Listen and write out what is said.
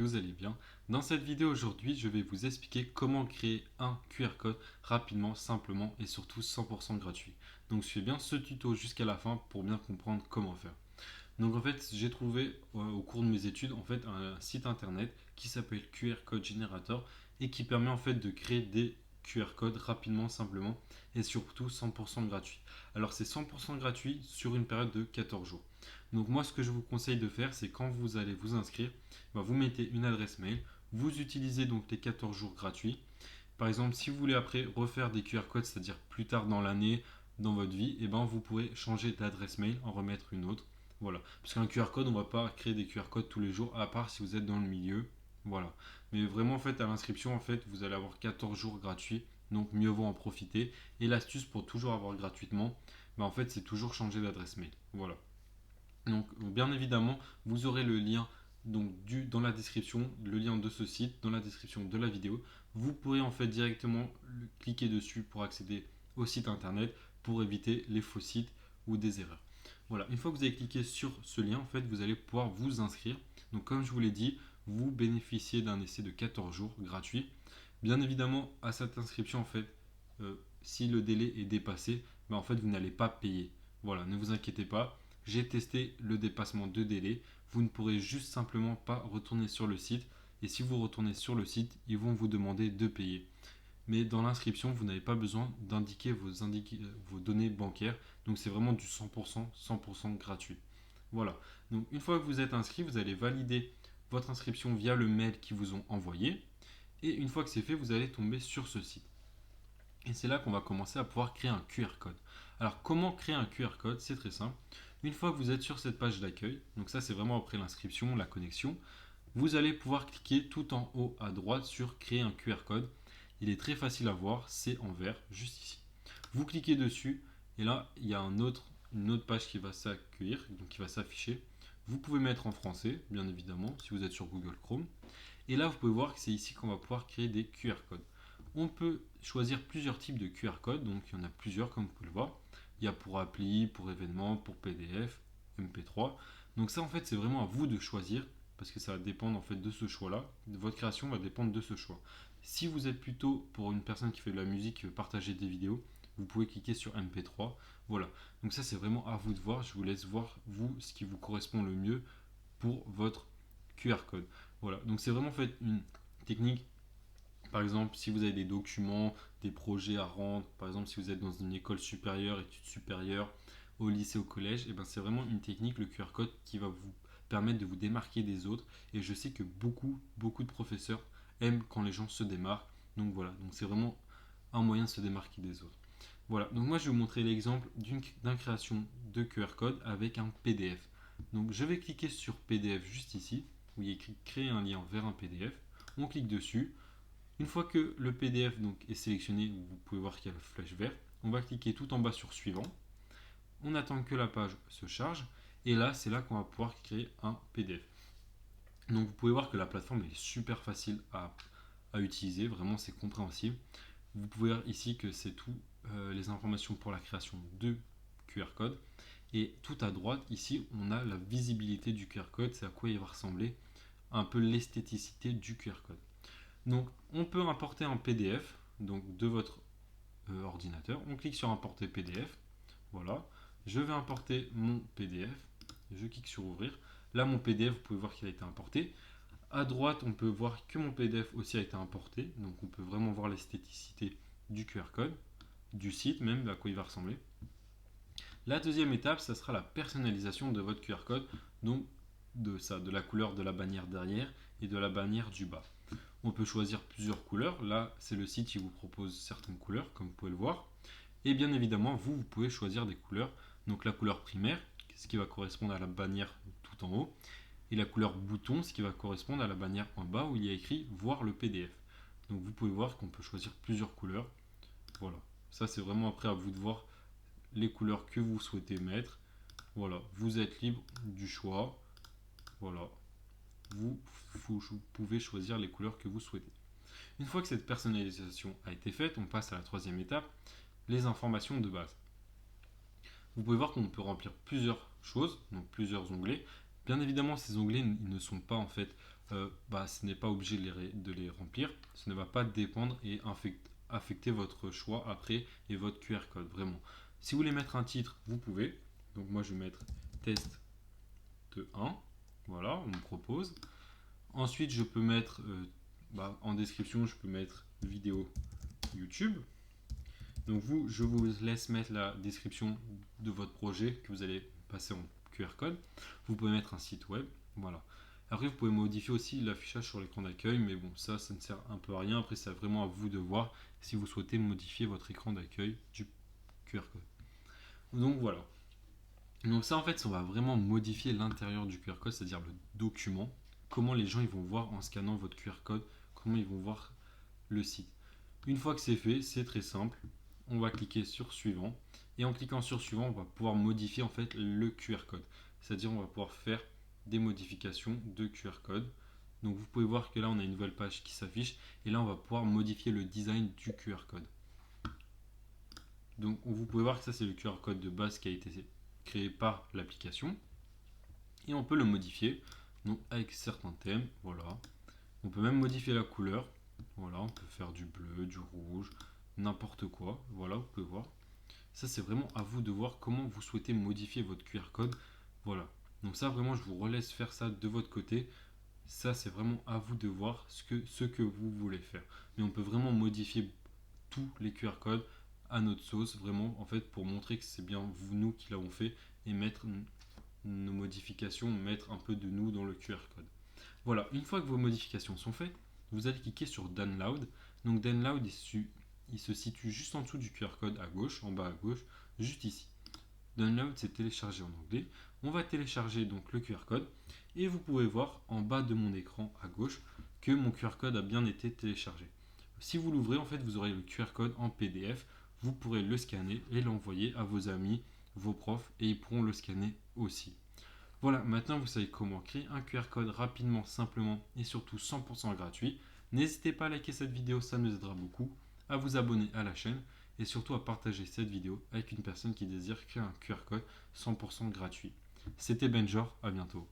Vous allez bien. Dans cette vidéo aujourd'hui, je vais vous expliquer comment créer un QR code rapidement, simplement et surtout 100% gratuit. Donc suivez bien ce tuto jusqu'à la fin pour bien comprendre comment faire. Donc en fait, j'ai trouvé au cours de mes études un site internet qui s'appelle QR Code Generator et qui permet en fait de créer des QR codes rapidement, simplement et surtout 100% gratuit. Alors c'est 100% gratuit sur une période de 14 jours. Donc moi ce que je vous conseille de faire, c'est quand vous allez vous inscrire, vous mettez une adresse mail, vous utilisez donc les 14 jours gratuits. Par exemple, si vous voulez après refaire des QR codes, c'est-à-dire plus tard dans l'année, dans votre vie, vous pourrez changer d'adresse mail, en remettre une autre. Voilà. Parce qu'un QR code, on ne va pas créer des QR codes tous les jours, à part si vous êtes dans le milieu. Voilà. Mais vraiment, en fait, à l'inscription, vous allez avoir 14 jours gratuits. Donc, mieux vaut en profiter. Et l'astuce pour toujours avoir gratuitement, c'est toujours changer d'adresse mail. Voilà. Donc, bien évidemment, vous aurez le lien dans la description, le lien de ce site dans la description de la vidéo. Vous pourrez en fait directement cliquer dessus pour accéder au site internet pour éviter les faux sites ou des erreurs. Voilà, une fois que vous avez cliqué sur ce lien, vous allez pouvoir vous inscrire. Donc, comme je vous l'ai dit, vous bénéficiez d'un essai de 14 jours gratuit. Bien évidemment, à cette inscription, si le délai est dépassé, vous n'allez pas payer. Voilà, ne vous inquiétez pas. J'ai testé le dépassement de délai. Vous ne pourrez juste simplement pas retourner sur le site. Et si vous retournez sur le site, ils vont vous demander de payer. Mais dans l'inscription, vous n'avez pas besoin d'indiquer vos données bancaires. Donc c'est vraiment du 100% gratuit. Voilà. Donc une fois que vous êtes inscrit, vous allez valider votre inscription via le mail qu'ils vous ont envoyé. Et une fois que c'est fait, vous allez tomber sur ce site. Et c'est là qu'on va commencer à pouvoir créer un QR code. Alors comment créer un QR code? C'est très simple. Une fois que vous êtes sur cette page d'accueil, donc ça c'est vraiment après l'inscription, la connexion, vous allez pouvoir cliquer tout en haut à droite sur créer un QR code. Il est très facile à voir, c'est en vert, juste ici. Vous cliquez dessus et là il y a une autre page qui va s'accueillir, donc qui va s'afficher. Vous pouvez mettre en français, bien évidemment, si vous êtes sur Google Chrome. Et là vous pouvez voir que c'est ici qu'on va pouvoir créer des QR codes. On peut choisir plusieurs types de QR codes, donc il y en a plusieurs comme vous pouvez le voir. Il y a pour appli, pour événement, pour PDF, MP3. Donc ça c'est vraiment à vous de choisir parce que ça va dépendre de ce choix-là. Votre création va dépendre de ce choix. Si vous êtes plutôt pour une personne qui fait de la musique, qui veut partager des vidéos, vous pouvez cliquer sur MP3. Voilà. Donc ça c'est vraiment à vous de voir. Je vous laisse voir vous ce qui vous correspond le mieux pour votre QR code. Voilà. Donc c'est vraiment une technique. Par exemple, si vous avez des documents, des projets à rendre, par exemple si vous êtes dans une école supérieure, études supérieures, au lycée, au collège, c'est vraiment une technique, le QR code, qui va vous permettre de vous démarquer des autres. Et je sais que beaucoup de professeurs aiment quand les gens se démarquent. Donc voilà, donc c'est vraiment un moyen de se démarquer des autres. Voilà, donc moi je vais vous montrer l'exemple d'une création de QR code avec un PDF. Donc je vais cliquer sur PDF juste ici, où il y a écrit créer un lien vers un PDF. On clique dessus. Une fois que le PDF est sélectionné, vous pouvez voir qu'il y a la flèche verte, on va cliquer tout en bas sur suivant. On attend que la page se charge et là c'est là qu'on va pouvoir créer un PDF. Donc vous pouvez voir que la plateforme est super facile à utiliser, vraiment c'est compréhensible. Vous pouvez voir ici que c'est tout les informations pour la création de QR code. Et tout à droite ici on a la visibilité du QR code, c'est à quoi il va ressembler, un peu l'esthéticité du QR code. Donc on peut importer un PDF de votre ordinateur. On clique sur importer PDF. Voilà. Je vais importer mon PDF. Je clique sur ouvrir. Là mon PDF, vous pouvez voir qu'il a été importé. À droite, on peut voir que mon PDF aussi a été importé. Donc on peut vraiment voir l'esthéticité du QR code, du site même, à quoi il va ressembler. La deuxième étape, ça sera la personnalisation de votre QR code. Donc de la couleur de la bannière derrière et de la bannière du bas. On peut choisir plusieurs couleurs. Là, c'est le site qui vous propose certaines couleurs, comme vous pouvez le voir. Et bien évidemment, vous pouvez choisir des couleurs. Donc la couleur primaire, ce qui va correspondre à la bannière tout en haut. Et la couleur bouton, ce qui va correspondre à la bannière en bas où il y a écrit voir le PDF. Donc vous pouvez voir qu'on peut choisir plusieurs couleurs. Voilà. Ça, c'est vraiment après à vous de voir les couleurs que vous souhaitez mettre. Voilà. Vous êtes libre du choix. Voilà. Vous pouvez choisir les couleurs que vous souhaitez. Une fois que cette personnalisation a été faite, on passe à la troisième étape, les informations de base. Vous pouvez voir qu'on peut remplir plusieurs choses, donc plusieurs onglets. Bien évidemment, ces onglets ils ne sont pas ce n'est pas obligé de les remplir. Ce ne va pas dépendre et affecter votre choix après et votre QR code, vraiment. Si vous voulez mettre un titre, vous pouvez. Donc moi je vais mettre test de 1. Voilà, on me propose. Ensuite, je peux mettre en description, je peux mettre vidéo YouTube. Donc je vous laisse mettre la description de votre projet que vous allez passer en QR code. Vous pouvez mettre un site web. Voilà. Après, vous pouvez modifier aussi l'affichage sur l'écran d'accueil, mais bon, ça ne sert un peu à rien. Après, c'est vraiment à vous de voir si vous souhaitez modifier votre écran d'accueil du QR code. Donc voilà. Donc ça, en fait, on va vraiment modifier l'intérieur du QR code, c'est-à-dire le document. Comment les gens ils vont voir en scannant votre QR code, comment ils vont voir le site. Une fois que c'est fait, c'est très simple. On va cliquer sur suivant. Et en cliquant sur suivant, on va pouvoir modifier en fait le QR code. C'est-à-dire on va pouvoir faire des modifications de QR code. Donc vous pouvez voir que là on a une nouvelle page qui s'affiche. Et là on va pouvoir modifier le design du QR code. Donc vous pouvez voir que ça c'est le QR code de base qui a été créé par l'application. Et on peut le modifier donc avec certains thèmes. Voilà. On peut même modifier la couleur. Voilà, on peut faire du bleu, du rouge, n'importe quoi. Voilà, vous pouvez voir. Ça, c'est vraiment à vous de voir comment vous souhaitez modifier votre QR code. Voilà. Donc ça, vraiment, je vous relaisse faire ça de votre côté. Ça, c'est vraiment à vous de voir ce que vous voulez faire. Mais on peut vraiment modifier tous les QR codes à notre sauce, vraiment, en fait, pour montrer que c'est bien nous qui l'avons fait et mettre nos modifications, mettre un peu de nous dans le QR code. Voilà, une fois que vos modifications sont faites, vous allez cliquer sur Download. Donc Download, il se situe juste en dessous du QR code à gauche, en bas à gauche, juste ici. Download, c'est télécharger en anglais. On va télécharger donc le QR code et vous pouvez voir en bas de mon écran à gauche que mon QR code a bien été téléchargé. Si vous l'ouvrez, en fait, vous aurez le QR code en PDF. Vous pourrez le scanner et l'envoyer à vos amis, vos profs et ils pourront le scanner aussi. Voilà, maintenant vous savez comment créer un QR code rapidement, simplement et surtout 100% gratuit. N'hésitez pas à liker cette vidéo, ça nous aidera beaucoup, à vous abonner à la chaîne et surtout à partager cette vidéo avec une personne qui désire créer un QR code 100% gratuit. C'était Benjor, à bientôt.